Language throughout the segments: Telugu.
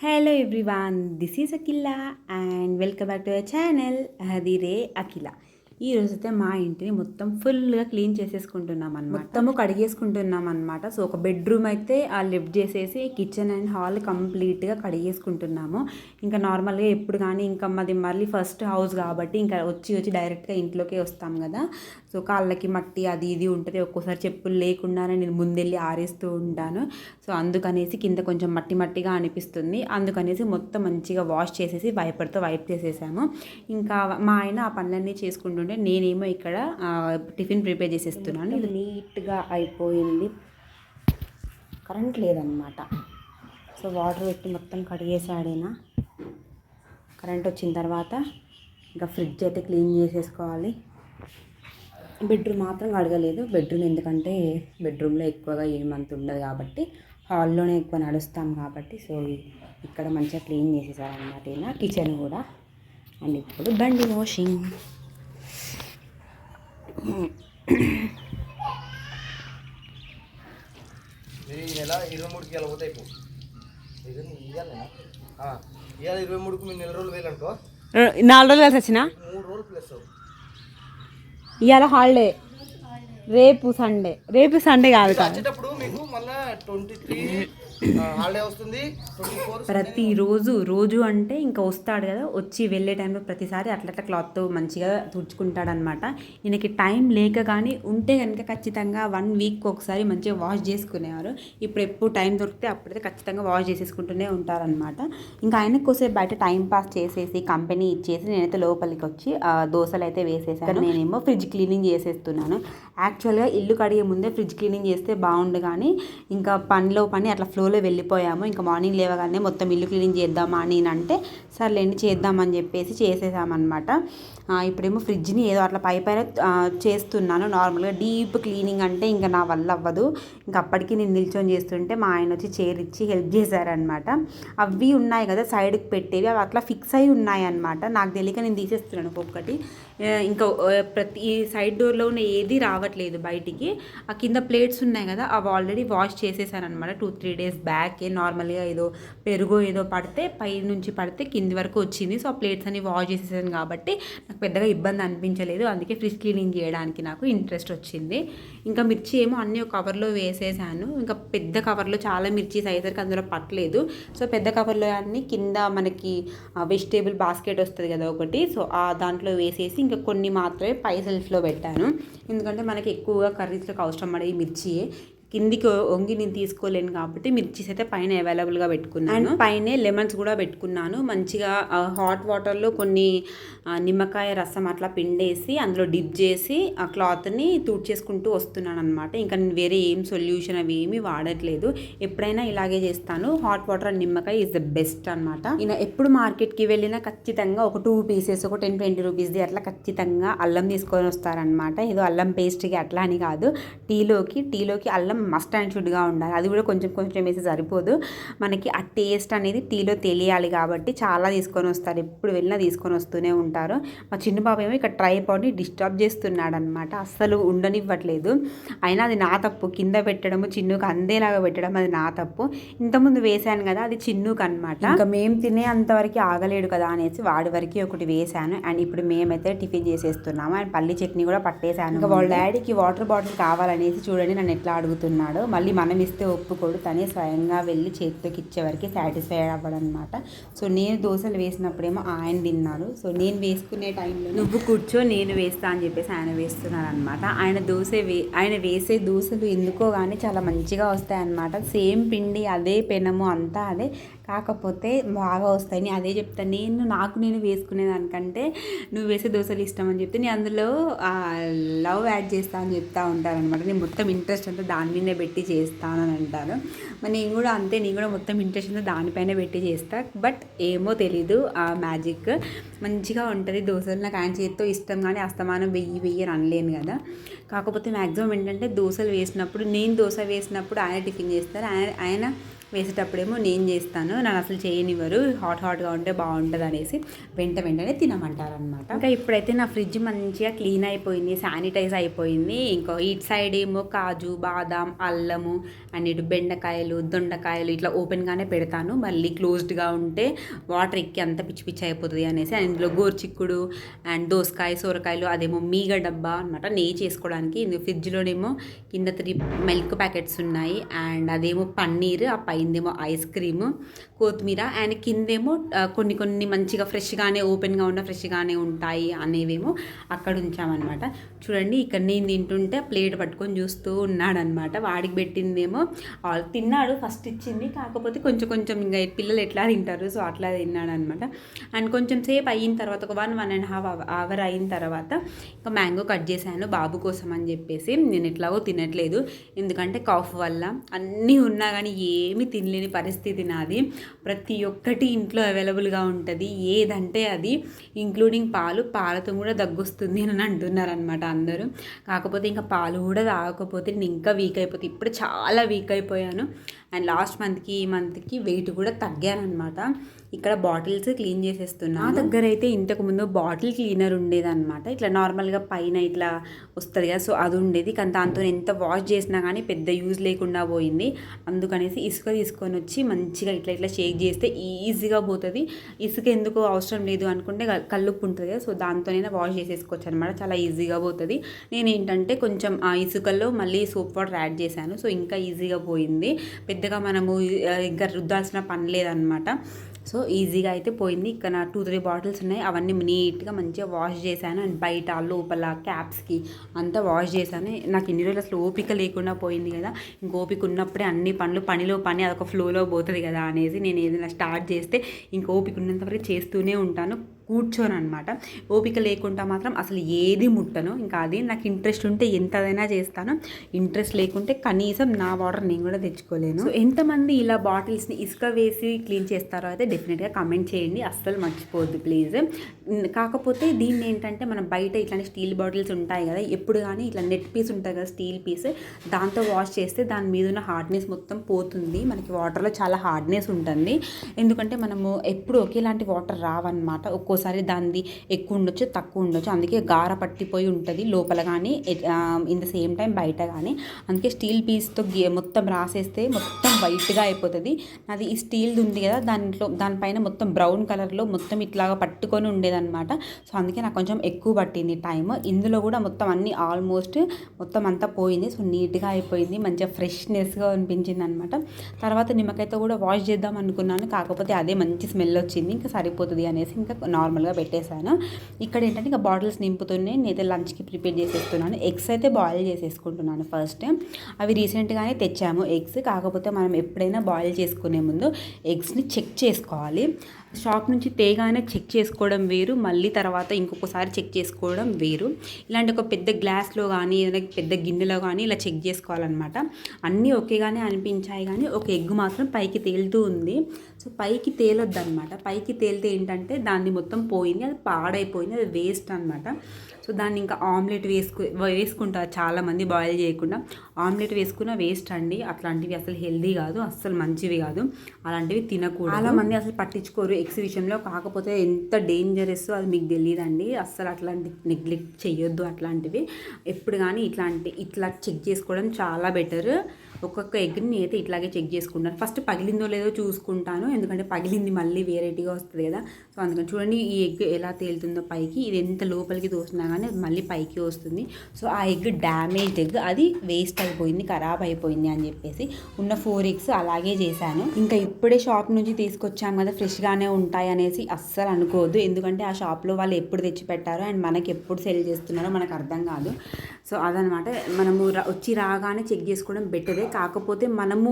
Hello everyone, this is Akila and welcome back to our channel Hadire Akila. ఈ రోజైతే మా ఇంటిని మొత్తం ఫుల్గా క్లీన్ చేసేసుకుంటున్నాం అనమాట. మొత్తము కడిగేసుకుంటున్నాం అనమాట. సో ఒక బెడ్రూమ్ అయితే లిఫ్ట్ చేసేసి కిచెన్ అండ్ హాల్ కంప్లీట్గా కడిగేసుకుంటున్నాము. ఇంకా నార్మల్గా ఎప్పుడు కానీ ఇంకా మాది మళ్ళీ ఫస్ట్ హౌస్ కాబట్టి ఇంకా వచ్చి డైరెక్ట్గా ఇంట్లోకే వస్తాం కదా. సో కాళ్ళకి మట్టి అది ఇది ఉంటుంది. ఒక్కోసారి చెప్పులు లేకుండానే నేను ముందెళ్ళి ఆరేస్తూ ఉంటాను. సో అందుకనేసి కింద కొంచెం మట్టి మట్టిగా అనిపిస్తుంది. అందుకనేసి మొత్తం మంచిగా వాష్ చేసేసి వైపర్తో వైప్ చేసేసాము. ఇంకా మా ఆయన ఆ పనులన్నీ చేసుకుంటుంటే నేనేమో ఇక్కడ టిఫిన్ ప్రిపేర్ చేసేస్తున్నాను. ఇది నీట్గా అయిపోయింది. కరెంట్ లేదనమాట. సో వాటర్ పెట్టి మొత్తం కడిగేసాడైనా. కరెంట్ వచ్చిన తర్వాత ఇంకా ఫ్రిడ్జ్ అయితే క్లీన్ చేసేసుకోవాలి. బెడ్రూమ్ మాత్రం కడగలేదు. బెడ్రూమ్ ఎందుకంటే బెడ్రూమ్లో ఎక్కువగా ఏమంత ఉండదు కాబట్టి హాల్లోనే ఎక్కువ నడుస్తాం కాబట్టి సో ఇక్కడ మంచిగా క్లీన్ చేసేసారనమాట. ఇలా కిచెన్ కూడా. అండ్ ఇప్పుడు బండి వాషింగ్. నెల 23కి ఇలా పోతాయి. ఇవాళ 23కు మీరు నెల రోజులు వేయాలనుకో 4 రోజులు కలిసి వచ్చిన 3 రోజులు ప్లస్ ఇవాళ హాలిడే. రేపు సండే కాదు కదా. వచ్చేటప్పుడు మీకు మళ్ళీ 23 హాలిడే వస్తుంది. 24 రోజు అంటే ఇంకా వస్తాడు కదా, వచ్చి వెళ్ళే టైంలో ప్రతిసారి అట్లా క్లాత్తో మంచిగా తుడుచుకుంటాడనమాట. ఈయనకి టైం లేక కానీ ఉంటే కనుక ఖచ్చితంగా 1 వీక్ ఒకసారి మంచిగా వాష్ చేసుకునేవారు. ఇప్పుడు ఎప్పుడు టైం దొరికితే అప్పుడైతే ఖచ్చితంగా వాష్ చేసేసుకుంటూనే ఉంటారనమాట. ఇంకా ఆయనకు కోసే బయట టైం పాస్ చేసేసి కంపెనీ ఇచ్చేసి నేనైతే లోపలికి వచ్చి దోశలు అయితే వేసేసాను. నేనేమో ఫ్రిడ్జ్ క్లీనింగ్ చేసేస్తున్నాను. యాక్చువల్గా ఇల్లు కడిగే ముందే ఫ్రిడ్జ్ క్లీనింగ్ చేస్తే బాగుండు కానీ ఇంకా పని అట్లా ఫ్లోలో వెళ్ళిపోయాము. ఇంకా మార్నింగ్ లేవగానే మొత్తం ఇల్లు క్లీనింగ్ చేద్దామా అని అంటే సర్లేండి చేద్దామని చెప్పేసి చేసేసామన్నమాట. ఇప్పుడేమో ఫ్రిడ్జ్ని ఏదో అట్లా పైన చేస్తున్నాను. నార్మల్గా డీప్ క్లీనింగ్ అంటే ఇంకా నా వల్ల అవ్వదు. ఇంకా అప్పటికి నేను నిల్చొని చేస్తుంటే మా ఆయన వచ్చి చైర్ ఇచ్చి హెల్ప్ చేశారనమాట. అవి ఉన్నాయి కదా సైడ్కి పెట్టేవి, అవి అట్లా ఫిక్స్ అయి ఉన్నాయి అనమాట. నాకు తెలియక నేను తీసేస్తున్నాను ఒక్కొక్కటి. ఇంకా ప్రతి సైడ్ డోర్లో ఉన్న ఏది రావట్లేదు బయటికి. ఆ కింద ప్లేట్స్ ఉన్నాయి కదా అవి ఆల్రెడీ వాష్ చేసేసాను అనమాట 2-3 డేస్ బ్యాకే. నార్మల్గా ఏదో పెరుగు ఏదో పడితే పై నుంచి పడితే కింది వరకు వచ్చింది. సో ఆ ప్లేట్స్ అన్ని వాష్ చేసేసాను కాబట్టి నాకు పెద్దగా ఇబ్బంది అనిపించలేదు. అందుకే ఫ్రిడ్జ్ క్లీనింగ్ చేయడానికి నాకు ఇంట్రెస్ట్ వచ్చింది. ఇంకా మిర్చి ఏమో అన్నీ ఒక కవర్లో వేసేసాను. ఇంకా పెద్ద కవర్లో చాలా మిర్చీస్ అయ్యేసరికి అందులో పట్టలేదు. సో పెద్ద కవర్లో అన్నీ కింద మనకి వెజిటేబుల్ బాస్కెట్ వస్తుంది కదా ఒకటి, సో దాంట్లో వేసేసి ఇంకా కొన్ని మాత్రమే పై సెల్ఫ్లో పెట్టాను. ఎందుకంటే మనకి ఎక్కువగా కర్రీస్లోకి అవసరం పడే మిర్చియే. కిందికి వంగి నేను తీసుకోలేను కాబట్టి మిర్చీస్ అయితే పైన అవైలబుల్గా పెట్టుకున్నాను. అండ్ పైన లెమన్స్ కూడా పెట్టుకున్నాను. మంచిగా హాట్ వాటర్లో కొన్ని నిమ్మకాయ రసం అట్లా పిండేసి అందులో డిప్ చేసి ఆ క్లాత్ని తుడిచేసుకుంటూ వస్తున్నాను అనమాట. ఇంకా నేను వేరే ఏం సొల్యూషన్ అవి ఏమీ వాడట్లేదు. ఎప్పుడైనా ఇలాగే చేస్తాను. హాట్ వాటర్ అండ్ నిమ్మకాయ ఈజ్ ద బెస్ట్ అనమాట. ఈయన ఎప్పుడు మార్కెట్కి వెళ్ళినా ఖచ్చితంగా ఒక 2 పీసెస్ ఒక 10-20 రూపీస్ది అట్లా ఖచ్చితంగా అల్లం తీసుకొని వస్తారనమాట. ఏదో అల్లం పేస్ట్కి అట్లా అని కాదు, టీలోకి అల్లం మస్ట్ అండ్ షుడ్గా ఉండాలి. అది కూడా కొంచెం వేసి సరిపోదు. మనకి ఆ టేస్ట్ అనేది టీలో తెలియాలి కాబట్టి చాలా తీసుకొని వస్తారు. ఎప్పుడు వెళ్ళినా తీసుకొని వస్తూనే ఉంటారు. మా చిన్న బాబు ఏమో ఇక్కడ ట్రైపాడ్ని డిస్టర్బ్ చేస్తున్నాడు అనమాట. అస్సలు ఉండనివ్వట్లేదు. అయినా అది నా తప్పు. కింద పెట్టడము చిన్నుకు అందేలాగా పెట్టడం అది నా తప్పు. ఇంతకుముందు వేశాను కదా అది చిన్నుకు అనమాట. ఇంకా మేము తినే అంతవరకు ఆగలేడు కదా అనేసి వాడి వరకు ఒకటి వేశాను. అండ్ ఇప్పుడు మేమైతే టిఫిన్ చేసేస్తున్నాము. అండ్ పల్లి చట్నీ కూడా పట్టేశాను. ఇంకా వాళ్ళ డాడీకి వాటర్ బాటిల్ కావాలనేసి చూడండి నన్ను ఎట్లా అడుగుతున్నాడు. మళ్ళీ మనం ఇస్తే ఒప్పుకోడు. తనే స్వయంగా వెళ్ళి చేతిలోకి ఇచ్చే వరకు సాటిస్ఫై అవ్వడం అనమాట. సో నేను దోశలు వేసినప్పుడేమో ఆయన తిన్నాడు. సో నేను వేసుకునే టైంలో నువ్వు కూర్చో నేను వేస్తా అని చెప్పేసి ఆయన వేస్తున్నాడు అనమాట. ఆయన వేసే దోశలు ఎందుకో కానీ చాలా మంచిగా వస్తాయన్నమాట. సేమ్ పిండి అదే పెనము అంతా అదే, కాకపోతే బాగా వస్తాయి. నేను అదే చెప్తాను. నేను వేసుకునేదానికంటే నువ్వు వేసే దోశలు ఇష్టం అని చెప్తే నేను అందులో లవ్ యాడ్ చేస్తా అని చెప్తా ఉంటారనమాట. నేను మొత్తం ఇంట్రెస్ట్ అంతా దాని మీదే పెట్టి చేస్తానని అంటాను. మరి నేను కూడా అంతే, నేను కూడా మొత్తం ఇంట్రెస్ట్ అంతా దానిపైన పెట్టి చేస్తా. బట్ ఏమో తెలీదు ఆ మ్యాజిక్ మంచిగా ఉంటుంది. దోశలు నాకు ఆయన చేతితో ఇష్టం కానీ అస్తమానం వెయ్యి అని అనలేను కదా. కాకపోతే మ్యాక్సిమం ఏంటంటే దోశలు వేసినప్పుడు, నేను దోశ వేసినప్పుడు ఆయన టిఫిన్ చేస్తారు. ఆయన వేసేటప్పుడేమో నేను చేస్తాను, నన్ను అసలు చేయనివ్వరు, హాట్గా ఉంటే బాగుంటుంది అనేసి వెంటనే తినమంటారనమాట. ఇంకా ఇప్పుడైతే నా ఫ్రిడ్జ్ మంచిగా క్లీన్ అయిపోయింది, శానిటైజ్ అయిపోయింది. ఇంకో ఇటు సైడ్ ఏమో కాజు, బాదాం, అల్లము అండ్ ఇటు బెండకాయలు, దొండకాయలు ఇట్లా ఓపెన్గానే పెడతాను, మళ్ళీ క్లోజ్డ్గా ఉంటే వాటర్ ఎక్కి అంత పిచ్చి అయిపోతుంది అనేసి. అండ్ ఇందులో గోరుచిక్కుడు అండ్ దోసకాయ, సొరకాయలు, అదేమో మీగ డబ్బా అనమాట నెయ్యి చేసుకోవడానికి. ఫ్రిడ్జ్లోనేమో కింద 3 మిల్క్ ప్యాకెట్స్ ఉన్నాయి అండ్ అదేమో పన్నీర్, ఆ పైందేమో ఐస్ క్రీము, కొత్తిమీర అండ్ కిందేమో కొన్ని మంచిగా ఫ్రెష్గానే ఓపెన్గా ఉన్న ఫ్రెష్గానే ఉంటాయి అనేవేమో అక్కడ ఉంచామన్నమాట. చూడండి ఇక్కడ నేను తింటుంటే ప్లేట్ పట్టుకొని చూస్తూ ఉన్నాడనమాట. వాడికి పెట్టిందేమో తిన్నాడు, ఫస్ట్ ఇచ్చింది, కాకపోతే కొంచెం ఇంకా పిల్లలు ఎట్లా తింటారు సో అట్లా తిన్నాడనమాట. అండ్ కొంచెం సేపు అయిన తర్వాత ఒక 1.5 అవర్ అయిన తర్వాత ఇంకా మ్యాంగో కట్ చేశాను బాబు కోసం అని చెప్పేసి. నేను ఎట్లాగో తినట్లేదు, ఎందుకంటే కాఫ్ వల్ల అన్నీ ఉన్నా కానీ ఏమీ తినలేని పరిస్థితి నాది. ప్రతి ఒక్కటి ఇంట్లో అవైలబుల్గా ఉంటుంది, ఏదంటే అది, ఇంక్లూడింగ్ పాలతో కూడా దగ్గొస్తుంది అని అంటున్నారనమాట అందరూ. కాకపోతే ఇంకా పాలు కూడా తాగకపోతే నేను ఇంకా వీక్ అయిపోతుంది. ఇప్పుడు చాలా వీక్ అయిపోయాను అండ్ లాస్ట్ మంత్కి ఈ మంత్కి వెయిట్ కూడా తగ్గానమాట. ఇక్కడ బాటిల్స్ క్లీన్ చేసేస్తున్నా. నా దగ్గర అయితే ఇంతకుముందు బాటిల్ క్లీనర్ ఉండేదన్నమాట, ఇట్లా నార్మల్గా పైన ఇట్లా వస్తుంది కదా, సో అది ఉండేది. కానీ దాంతో ఎంత వాష్ చేసినా కానీ పెద్ద యూజ్ లేకుండా పోయింది. అందుకనేసి ఇసుక తీసుకొని వచ్చి మంచిగా ఇట్లా షేక్ చేస్తే ఈజీగా పోతుంది. ఇసుక ఎందుకు అవసరం లేదు అనుకుంటే కల్లుప్పు ఉంటుంది కదా, సో దాంతోనైనా వాష్ చేసేసుకోవచ్చు అనమాట, చాలా ఈజీగా పోతుంది. నేను ఏంటంటే కొంచెం ఆ ఇసుకల్లో మళ్ళీ సోప్ వాటర్ యాడ్ చేశాను, సో ఇంకా ఈజీగా పోయింది. పెద్దగా మనము ఇంకా రుద్దాల్సిన పని లేదనమాట, సో ఈజీగా అయితే పోయింది. ఇక్కడ నా 2-3 బాటిల్స్ ఉన్నాయి, అవన్నీ నీట్గా మంచిగా వాష్ చేశాను అండ్ బయట లోపల క్యాప్స్కి అంతా వాష్ చేశాను. నాకు ఇన్ని రోజులు అసలు ఓపిక లేకుండా పోయింది కదా, ఇంక ఓపిక ఉన్నప్పుడే అన్ని పనిలో పని అదొక ఫ్లోలో పోతుంది కదా అనేసి నేను ఏదైనా స్టార్ట్ చేస్తే ఇంక ఓపిక ఉన్నంతవరకు చేస్తూనే ఉంటాను, కూర్చోను అనమాట. ఓపిక లేకుండా మాత్రం అసలు ఏది ముట్టను. ఇంకా అది నాకు ఇంట్రెస్ట్ ఉంటే ఎంతదైనా చేస్తాను, ఇంట్రెస్ట్ లేకుంటే కనీసం నా వాటర్ నేను కూడా తెచ్చుకోలేను. సో ఎంతమంది ఇలా బాటిల్స్ని ఇసుక వేసి క్లీన్ చేస్తారో అయితే డెఫినెట్గా కమెంట్ చేయండి, అస్సలు మర్చిపోవద్దు ప్లీజ్. కాకపోతే దీన్ని ఏంటంటే మనం బయట ఇట్లాంటి స్టీల్ బాటిల్స్ ఉంటాయి కదా, ఎప్పుడు కానీ ఇట్లా నెట్ పీస్ ఉంటుంది కదా స్టీల్ పీస్, దాంతో వాష్ చేస్తే దాని మీద ఉన్న హార్డ్నెస్ మొత్తం పోతుంది. మనకి వాటర్లో చాలా హార్డ్నెస్ ఉంటుంది, ఎందుకంటే మనము ఎప్పుడు ఒకేలాంటి వాటర్ రావన్నమాట. ఒక్కోసారి దాన్ని ఎక్కువ ఉండొచ్చు, తక్కువ ఉండొచ్చు, అందుకే గార పట్టిపోయి ఉంటుంది లోపల కానీ ఇన్ ద సేమ్ టైం బయట కానీ. అందుకే స్టీల్ పీస్తో మొత్తం రాసేస్తే మొత్తం వైట్గా అయిపోతుంది. అది ఈ స్టీల్ది ఉంది కదా, దానిపైన మొత్తం బ్రౌన్ కలర్లో మొత్తం ఇట్లాగా పట్టుకొని ఉండేదన్నమాట. సో అందుకే నాకు కొంచెం ఎక్కువ పట్టింది టైం. ఇందులో కూడా మొత్తం అన్నీ ఆల్మోస్ట్ మొత్తం అంతా పోయింది, సో నీట్గా అయిపోయింది, మంచిగా ఫ్రెష్నెస్గా అనిపించింది అనమాట. తర్వాత నిమ్మకాయతో కూడా వాష్ చేద్దాం అనుకున్నాను, కాకపోతే అదే మంచి స్మెల్ వచ్చింది, ఇంకా సరిపోతుంది అనేసి ఇంకా నార్మల్గా పెట్టేశాను. ఇక్కడ ఏంటంటే ఇంకా బాటిల్స్ నింపుతున్నాయి, నేనైతే లంచ్కి ప్రిపేర్ చేసేస్తున్నాను. ఎగ్స్ అయితే బాయిల్ చేసేసుకుంటున్నాను ఫస్ట్. అవి రీసెంట్గానే తెచ్చాము ఎగ్స్, కాకపోతే మనం ఎప్పుడైనా బాయిల్ చేసుకునే ముందు ఎగ్స్ని చెక్ చేసుకోవాలి. షాప్ నుంచి తేగానే చెక్ చేసుకోవడం వేరు, మళ్ళీ తర్వాత ఇంకొకసారి చెక్ చేసుకోవడం వేరు. ఇలాంటి ఒక పెద్ద గ్లాస్లో కానీ ఏదైనా పెద్ద గిన్నెలో కానీ ఇలా చెక్ చేసుకోవాలన్నమాట. అన్నీ ఒకేగానే అనిపించాయి కానీ ఒక ఎగ్ మాత్రం పైకి తేలుతూ ఉంది. సో పైకి తేలొద్దు అనమాట, పైకి తేలితే ఏంటంటే దాన్ని మొత్తం పోయింది, అది పాడైపోయింది, అది వేస్ట్ అనమాట. సో దాన్ని ఇంకా ఆమ్లెట్ వేసుకుంటారు చాలామంది, బాయిల్ చేయకుండా ఆమ్లెట్ వేసుకున్న వేస్ట్ అండి. అట్లాంటివి అసలు హెల్దీ కాదు, అస్సలు మంచివి కాదు, అలాంటివి తినకూడదు. చాలామంది అసలు పట్టించుకోరు ఎగ్స్ విషయంలో, కాకపోతే ఎంత డేంజరస్ అది మీకు తెలియదండి. అస్సలు అట్లాంటి నెగ్లెక్ట్ చేయొద్దు అట్లాంటివి. ఎప్పుడు కానీ ఇట్లా చెక్ చేసుకోవడం చాలా బెటర్. ఒక్కొక్క ఎగ్ని నేనైతే ఇట్లాగే చెక్ చేసుకుంటాను. ఫస్ట్ పగిలిందో లేదో చూసుకుంటాను, ఎందుకంటే పగిలింది మళ్ళీ వెరైటీగా వస్తుంది కదా. సో అందుకని చూడండి ఈ ఎగ్ ఎలా తేలుతుందో పైకి, ఇది ఎంత లోపలికి తోసినా కానీ అది మళ్ళీ పైకి వస్తుంది. సో ఆ ఎగ్ డ్యామేజ్డ్ ఎగ్, అది వేస్ట్ అయిపోయింది, ఖరాబ్ అయిపోయింది అని చెప్పేసి ఉన్న 4 ఎగ్స్ అలాగే చేశాను. ఇంకా ఇప్పుడే షాప్ నుంచి తీసుకొచ్చాం కదా ఫ్రెష్గానే ఉంటాయి అనేసి అస్సలు అనుకోవద్దు, ఎందుకంటే ఆ షాప్లో వాళ్ళు ఎప్పుడు తెచ్చి పెట్టారో అండ్ మనకి ఎప్పుడు సెల్ చేస్తున్నారో మనకు అర్థం కాదు. సో అదనమాట, మనము వచ్చి రాగానే చెక్ చేసుకోవడం బెటరే. కాకపోతే మనము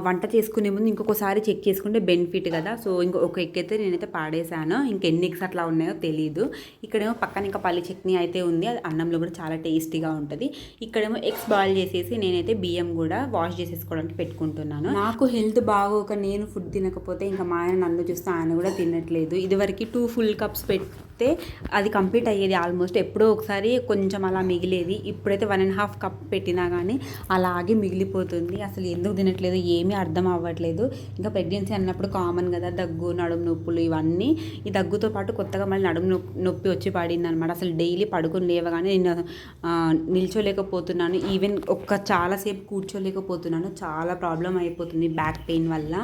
వంట చేసుకునే ముందు ఇంకొకసారి చెక్ చేసుకుంటే బెనిఫిట్ కదా. సో ఇంకొక ఎగ్ అయితే నేనైతే పాడేశాను, ఇంకెన్ని ఎగ్స్ అట్లా ఉన్నాయో తెలీదు. ఇక్కడేమో పక్కన ఇంకా పల్లి చట్నీ అయితే ఉంది, అది అన్నంలో కూడా చాలా టేస్టీగా ఉంటుంది. ఇక్కడేమో ఎగ్స్ బాయిల్ చేసేసి నేనైతే బియ్యం కూడా వాష్ చేసేసుకోవడానికి పెట్టుకుంటున్నాను. నాకు హెల్త్ బాగోక నేను ఫుడ్ తినకపోతే ఇంకా మా ఆయన నన్ను చూస్తే ఆయన కూడా తినట్లేదు. ఇదివరకు 2 ఫుల్ కప్స్ చేస్తే అది కంప్లీట్ అయ్యేది ఆల్మోస్ట్. ఎప్పుడో ఒకసారి కొంచెం అలా మిగిలేది. ఇప్పుడైతే 1.5 కప్ పెట్టినా కానీ అలాగే మిగిలిపోతుంది. అసలు ఎందుకు తినట్లేదు ఏమీ అర్థం అవ్వట్లేదు. ఇంకా ప్రెగ్నెన్సీ అన్నప్పుడు కామన్ కదా, దగ్గు, నడుము నొప్పులు ఇవన్నీ. ఈ దగ్గుతో పాటు కొత్తగా మళ్ళీ నడుము నొప్పి వచ్చి పడింది అనమాట. అసలు డైలీ పడుకుని లేవగానే నేను నిల్చోలేకపోతున్నాను, ఈవెన్ చాలాసేపు కూర్చోలేకపోతున్నాను. చాలా ప్రాబ్లం అయిపోతుంది బ్యాక్ పెయిన్ వల్ల.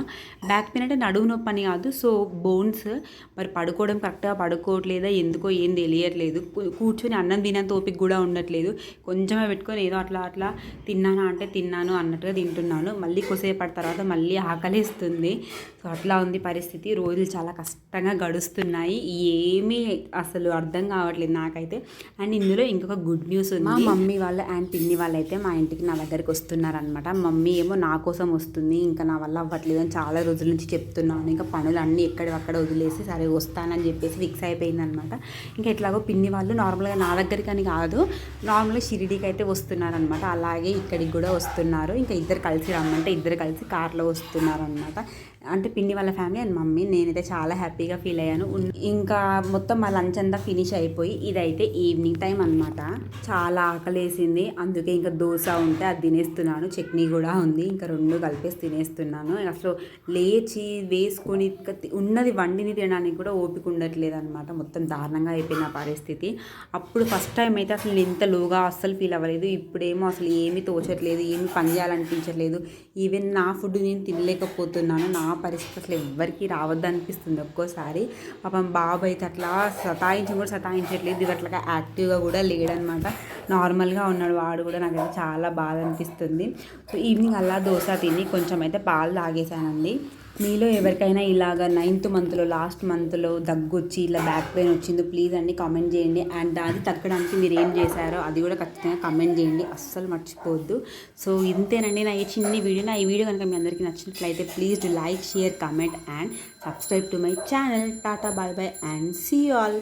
బ్యాక్ పెయిన్ అంటే నడుము నొప్పి అని కాదు, సో బోన్స్. మరి పడుకోవడం కరెక్ట్గా పడుకోవట్లేదా ఎందుకో ఏం తెలియట్లేదు. కూర్చొని అన్నం తినేంత ఓపిక కూడా ఉండట్లేదు. కొంచెమే పెట్టుకొని ఏదో అట్లా తిన్నానా అంటే తిన్నాను అన్నట్టుగా తింటున్నాను. మళ్ళీ కొద్దిసేపటి తర్వాత మళ్ళీ ఆకలిస్తుంది. సో అట్లా ఉంది పరిస్థితి. రోజులు చాలా కష్టంగా గడుస్తున్నాయి. ఏమీ అసలు అర్థం కావట్లేదు నాకైతే. అండ్ ఇందులో ఇంకొక గుడ్ న్యూస్ ఉంది. మా మమ్మీ వాళ్ళు అండ్ పిన్ని వాళ్ళు అయితే మా ఇంటికి నా దగ్గరికి వస్తున్నారనమాట. మమ్మీ ఏమో నా కోసం వస్తుంది, ఇంకా నా వల్ల అవ్వట్లేదు అని చాలా రోజుల నుంచి చెప్తున్నాను. ఇంకా పనులన్నీ ఎక్కడక్కడ వదిలేసి సరే వస్తానని చెప్పేసి ఫిక్స్ అయిపోయిందనమాట. ఇంకా ఎట్లాగో పిన్ని వాళ్ళు నార్మల్గా నా దగ్గరికి అని కాదు, నార్మల్గా షిరిడీకి అయితే వస్తున్నారనమాట. అలాగే ఇక్కడికి కూడా వస్తున్నారు. ఇంకా ఇద్దరు కలిసి రమ్మంటే ఇద్దరు కలిసి కార్లో వస్తున్నారనమాట. అంటే పిన్ని వాళ్ళ ఫ్యామిలీ అండ్ మమ్మీ. నేనైతే చాలా హ్యాపీగా ఫీల్ అయ్యాను. ఇంకా మొత్తం మా లంచ్ అంతా ఫినిష్ అయిపోయి ఇదైతే ఈవినింగ్ టైం అనమాట. చాలా ఆకలేసింది, అందుకే ఇంకా దోశ ఉంటే అది తినేస్తున్నాను. చట్నీ కూడా ఉంది, ఇంకా రెండు కలిపేసి తినేస్తున్నాను. అసలు లేచి వేసుకొని ఉన్నది వండిని తినడానికి కూడా ఓపిక ఉండట్లేదు అనమాట. మొత్తం దారుణంగా అయిపోయిన పరిస్థితి. అప్పుడు ఫస్ట్ టైం అయితే అసలు నేను ఇంత లోగా అస్సలు ఫీల్ అవ్వలేదు. ఇప్పుడేమో అసలు ఏమీ తోచట్లేదు, ఏమీ పని చేయాలనిపించట్లేదు. ఈవెన్ నా ఫుడ్ నేను తినలేకపోతున్నాను. నా పరిస్థితి అసలు ఎవ్వరికి రావద్దు అనిపిస్తుంది ఒక్కోసారి. పాపం బాబు అయితే అట్లా సతాయించట్లేదు. ఇది అట్లా యాక్టివ్గా కూడా లేడనమాట, నార్మల్గా ఉన్నాడు వాడు కూడా. నాకైతే చాలా బాధ అనిపిస్తుంది. సో ఈవినింగ్ అలా దోశ తిని కొంచెం అయితే పాలు తాగేసానండి. మీలో ఎవరికైనా ఇలాగ 9th మంత్లో లాస్ట్ మంత్లో దగ్గు వచ్చి ఇలా బ్యాక్ పెయిన్ వచ్చిందో ప్లీజ్ అండి కామెంట్ చేయండి. అండ్ దాన్ని తగ్గడానికి మీరు ఏం చేశారో అది కూడా ఖచ్చితంగా కామెంట్ చేయండి, అస్సలు మర్చిపోవద్దు. సో ఇంతేనండి నా ఈ చిన్ని వీడియో. నా ఈ వీడియో కనుక మీ అందరికీ నచ్చినట్లయితే please do like, share, comment and subscribe to my channel. Tata, bye bye and see you all.